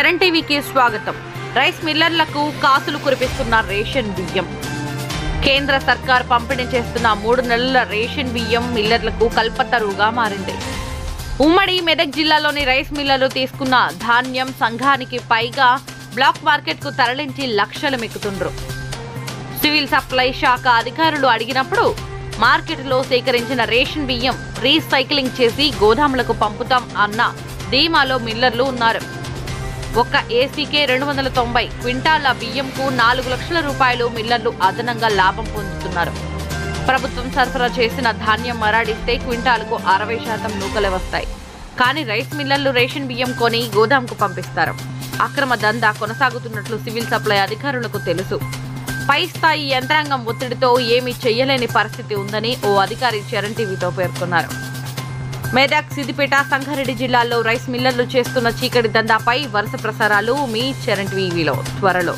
చరణ్ టీవీకి స్వాగతం. రైస్ మిల్లర్లకు కాసులు కురిపిస్తున్న రేషన్ బియ్యం. కేంద్ర సర్కార్ పంపిణీ చేస్తున్న 3 నెలల రేషన్ బియ్యం మిల్లర్లకు కల్పతరువుగా మారింది. ఉమ్మడి మెదక్ జిల్లాలోని రైస్ మిల్లర్లు తీసుకున్న ధాన్యం సంఘానికి పైగా బ్లాక్ మార్కెట్కు తరలించి లక్షలు మెక్కుతుండ్రు. సివిల్ సప్లై శాఖ అధికారులు అడిగినప్పుడు మార్కెట్లో సేకరించిన రేషన్ బియ్యం రీసైక్లింగ్ చేసి గోదాములకు పంపుతాం అన్న ధీమాలో మిల్లర్లు ఉన్నారు. ఒక్క ఏసీకే 290 క్వింటాల బియ్యంకు 4 లక్షల రూపాయలు మిల్లర్లు అదనంగా లాభం పొందుతున్నారు. ప్రభుత్వం సరఫరా చేసిన ధాన్యం మరాడిస్తే క్వింటాలకు 60% నూకలు వస్తాయి. కానీ రైస్ మిల్లర్లు రేషన్ బియ్యం కొని గోదాంకు పంపిస్తారు. అక్రమ దందా కొనసాగుతున్నట్లు సివిల్ సప్లై అధికారులకు తెలుసు. పై స్థాయి యంత్రాంగం ఒత్తిడితో ఏమీ చెయ్యలేని పరిస్థితి ఉందని ఓ అధికారి చరణ్ టీవీతో పేర్కొన్నారు. మెదక్, సిద్దిపేట, సంగారెడ్డి జిల్లాల్లో రైస్ మిల్లర్లు చేస్తున్న చీకటి దందాపై వరుస ప్రసారాలు మీ చరణ్ టీవీలో త్వరలో.